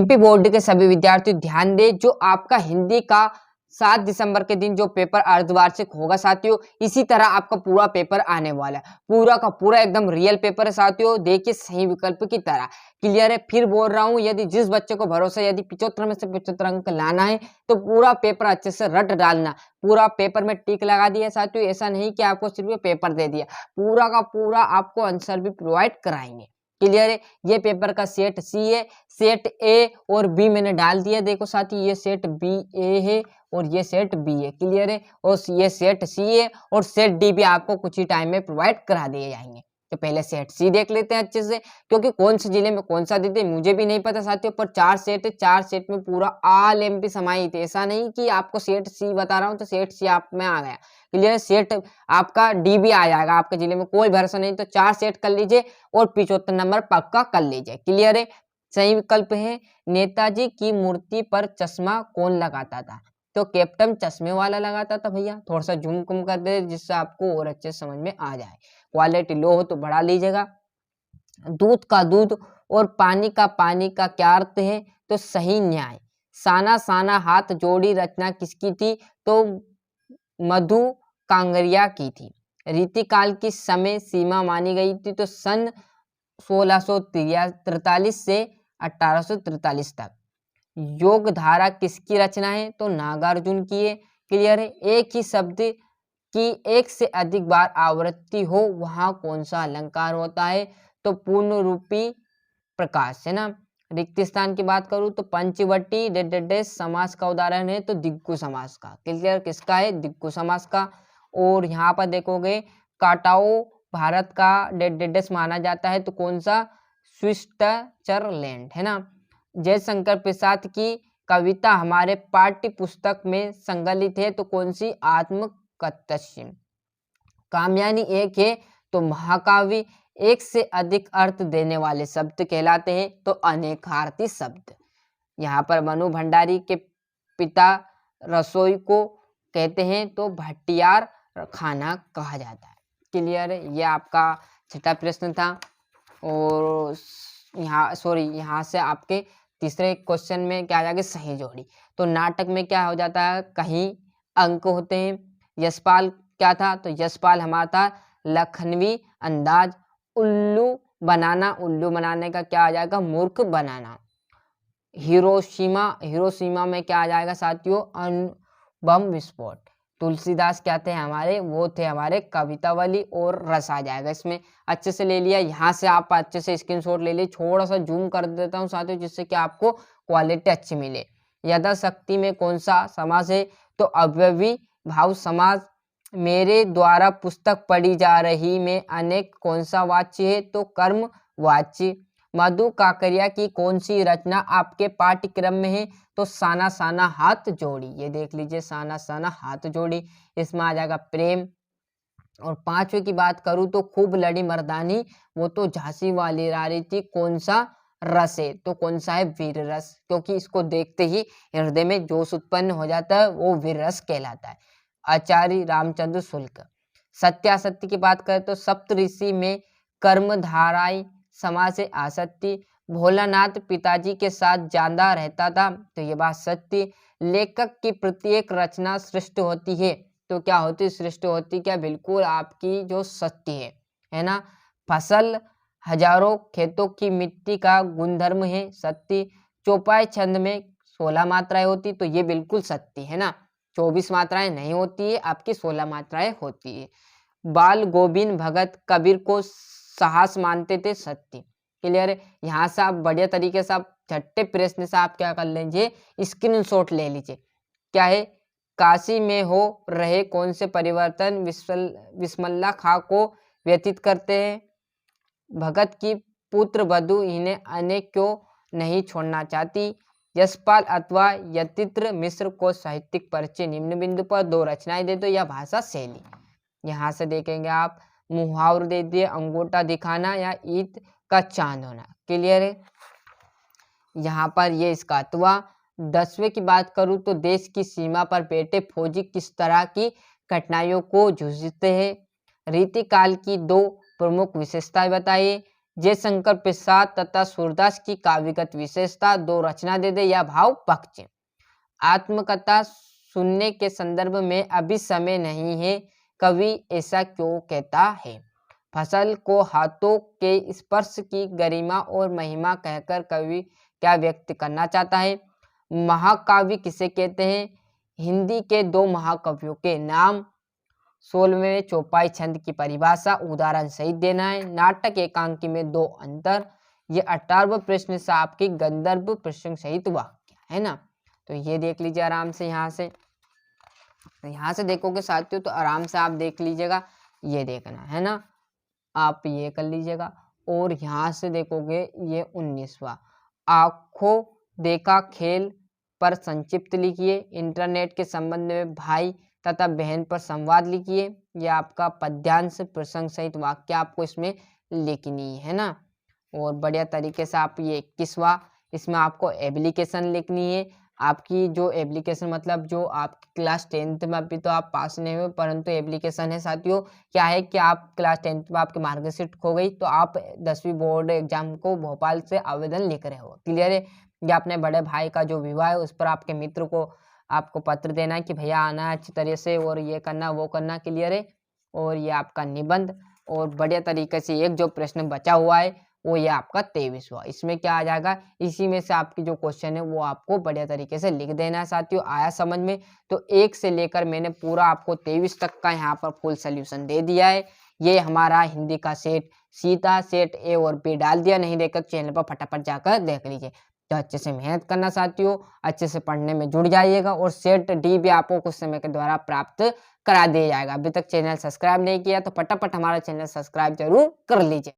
MP board के सभी विद्यार्थी ध्यान दें, जो आपका हिंदी का 7 दिसंबर के दिन जो पेपर अर्धवार्षिक होगा साथियों, इसी तरह आपका पूरा पेपर आने वाला है। पूरा का पूरा एकदम रियल पेपर है साथियों, देखिए सही विकल्प की तरह। क्लियर है? फिर बोल रहा हूँ, यदि जिस बच्चे को भरोसा, यदि 75 में से 75 अंक लाना है तो पूरा पेपर अच्छे से रट डालना। पूरा पेपर में टिक लगा दिया साथियों, ऐसा नहीं कि आपको सिर्फ पेपर दे दिया, पूरा का पूरा आपको आंसर भी प्रोवाइड कराएंगे। क्लियर है? ये पेपर का सेट सी है, सेट ए और बी मैंने डाल दिया। देखो साथी, ये सेट बी ए है और ये सेट बी है। क्लियर है? और ये सेट सी है और सेट डी भी आपको कुछ ही टाइम में प्रोवाइड करा दिए जाएंगे। तो पहले सेट सी देख लेते हैं अच्छे से, क्योंकि कौन से जिले में कौन सा देते हैं मुझे भी नहीं पता साथियों, पर 4 सेट है, 4 सेट में पूरा ऑल एमपी समाहित है। ऐसा नहीं कि आपको सेट सी बता रहा हूँ तो सेट सी आप में आ गया। क्लियर है? सेट आपका डी भी आ जाएगा आपके जिले में, कोई भरोसा नहीं। तो 4 सेट कर लीजिए और 75 नंबर पक्का कर लीजिए। क्लियर है? सही विकल्प है, नेताजी की मूर्ति पर चश्मा कौन लगाता था? तो कैप्टन चश्मे वाला लगाता था भैया। थोड़ा सा जूम कम कर दे जिससे आपको और अच्छे समझ में आ जाए। क्वालिटी लो हो तो बढ़ा लीजिएगा। दूध का दूध और पानी का क्या अर्थ है? तो सही न्याय। साना साना हाथ जोड़ी रचना किसकी थी? तो मधु कांगरिया की थी। रीतिकाल की समय सीमा मानी गई थी तो सन 1643 से 1843 तक। योग धारा किसकी रचना है? तो नागार्जुन की है। क्लियर है? एक ही शब्द की एक से अधिक बार आवृत्ति हो वहां कौन सा अलंकार होता है? तो पूर्ण रूपी प्रकाश, है ना। रिक्त स्थान की बात करूं तो पंचवटी डेडेडेस समास का उदाहरण है तो दिग्गु समास का। क्लियर? किसका है? दिग्गु समास का। और यहाँ पर देखोगे काटाओ भारत का डेडेडेस माना जाता है तो कौन सा? स्विट्जरलैंड, है ना। जयशंकर प्रसाद की कविता हमारे पाठ्य पुस्तक में संकलित है तो कौन सी? आत्मकथ्य। कामयानी एक है तो महाकाव्य। एक से अधिक अर्थ देने वाले शब्द कहलाते हैं तो अनेकार्थी शब्द। यहाँ पर मनु भंडारी के पिता रसोई को कहते हैं तो भटियार खाना कहा जाता है। क्लियर है? ये आपका छठा प्रश्न था। और यहाँ से आपके तीसरे क्वेश्चन में क्या आ जाएगा? सही जोड़ी। तो नाटक में क्या हो जाता है? कहीं अंक होते हैं। यशपाल क्या था? तो यशपाल हमारा था लखनवी अंदाज। उल्लू बनाने का क्या आ जाएगा? मूर्ख बनाना। हिरोशिमा में क्या आ जाएगा साथियों? बम विस्फोट। तुलसीदास क्या थे हमारे? वो थे हमारे कवितावली और रस आ जाएगा इसमें। अच्छे से ले लिया। यहाँ से आप अच्छे से स्क्रीनशॉट ले लिए। थोड़ा सा जूम कर देता हूँ साथियों जिससे कि आपको क्वालिटी अच्छी मिले। यथाशक्ति में कौन सा समास है? तो अव्ययी भाव समास। मेरे द्वारा पुस्तक पढ़ी जा रही में अनेक कौन सा वाच्य है? तो कर्म वाच्य। मधु काकरिया की कौन सी रचना आपके पाठ्यक्रम में है? तो साना साना हाथ जोड़ी। ये देख लीजिए, साना साना हाथ जोड़ी। इसमें आ जाएगा प्रेम। और 5वें की बात करूं तो खूब लड़ी मर्दानी, वो तो झांसी वाली रानी थी। कौन सा रस है? तो कौन सा है? वीर रस। क्योंकि इसको देखते ही हृदय में जोश उत्पन्न हो जाता है, वो वीर रस कहलाता है। आचार्य रामचंद्र शुक्ल। सत्यासत्य की बात करें तो सप्त ऋषि में कर्मधाराई समाज से आसक्ति। भोलानाथ पिताजी के साथ ज्यादा रहता था तो ये बात सत्य। लेखक की प्रत्येक रचना श्रेष्ठ होती है तो क्या होती? श्रेष्ठ होती क्या? बिल्कुल आपकी जो सत्य है ना। फसल हजारों खेतों की मिट्टी का गुणधर्म है, सत्य। चौपाई छंद में 16 मात्राएं होती तो ये बिल्कुल सत्य है ना। 24 मात्राएं नहीं होती है, आपकी 16 मात्राएं होती है। बाल गोविंद भगत कबीर को साहस मानते थे, सत्य। क्लियर है? यहाँ से आप बढ़िया तरीके से आप छठे प्रश्न से आप क्या कर लीजिए? स्क्रीनशॉट ले लीजिए। क्या है? काशी में हो रहे कौन से परिवर्तन बिस्मिल्लाह खां को व्यतीत करते हैं? भगत की पुत्र वधु इन्हें अनेक क्यों नहीं छोड़ना चाहती? यशपाल अथवा यतित्र मिश्र को साहित्यिक परिचय। निम्न बिंदु पर 2 रचनाएं दे दो या भाषा शैली। यहाँ से देखेंगे आप मुहावरे दे दिए, अंगूठा दिखाना या ईद का चांद होना। क्लियर है? यहाँ पर ये इसका अथवा। 10वें की बात करूँ तो देश की सीमा पर बैठे फौजी किस तरह की कठिनाइयों को जूझते हैं? रीतिकाल की 2 प्रमुख विशेषताएं बताइए। जयशंकर प्रसाद तथा सूरदास की काव्यगत विशेषता, 2 रचना दे दे या भाव पक्ष। आत्मकथा सुनने के संदर्भ में अभी समय नहीं है, कवि ऐसा क्यों कहता है। फसल को हाथों के स्पर्श की गरिमा और महिमा कहकर कवि क्या व्यक्त करना चाहता है। महाकाव्य किसे कहते हैं। हिंदी के 2 महाकवियों के नाम। 16वें चौपाई छंद की परिभाषा, उदाहरण सहित देना है। नाटक एकांकी में 2 अंतर। ये 18वां प्रश्न से आपकी गंधर्व प्रसंग सहित वाक्य है ना। तो ये देख लीजिए आराम से। यहाँ से देखोगे साथियों तो आराम से आप देख लीजिएगा, ये देखना है ना, आप ये कर लीजिएगा। और यहाँ से देखोगे ये 19वां, आंखों देखा खेल पर संक्षिप्त लिखिए। इंटरनेट के संबंध में भाई तथा बहन पर संवाद लिखिए। यह आपका पद्यांश प्रसंग सहित वाक्य आपको इसमें लिखनी है ना। और बढ़िया तरीके से आप ये 21वां, इसमें आपको एप्लीकेशन लिखनी है। आपकी जो एप्लीकेशन मतलब जो आपकी क्लास 10th में अभी तो आप पास नहीं हुए, परंतु एप्लीकेशन है साथियों, क्या है कि आप क्लास 10th में आपकी मार्कशीट खो गई तो आप 10वीं बोर्ड एग्जाम को भोपाल से आवेदन लिख रहे हो, क्लियर है। या अपने बड़े भाई का जो विवाह है उस पर आपके मित्र को आपको पत्र देना है कि भैया आना है अच्छी तरह से, और ये करना वो करना, क्लियर है। और ये आपका निबंध, और बढ़िया तरीके से एक जो प्रश्न बचा हुआ है वो ये आपका 23वां, इसमें क्या आ जाएगा, इसी में से आपकी जो क्वेश्चन है वो आपको बढ़िया तरीके से लिख देना है साथियों। आया समझ में। तो 1 से लेकर मैंने पूरा आपको 23 तक का यहाँ पर फुल सोल्यूशन दे दिया है। ये हमारा हिंदी का सेट सीधा सेट ए और बी डाल दिया, नहीं देखकर चैनल पर फटाफट जाकर देख लीजिए। तो अच्छे से मेहनत करना साथियों, अच्छे से पढ़ने में जुड़ जाइएगा, और सेट डी भी आपको कुछ समय के द्वारा प्राप्त करा दिया जाएगा। अभी तक चैनल सब्सक्राइब नहीं किया तो फटाफट हमारा चैनल सब्सक्राइब जरूर कर लीजिए।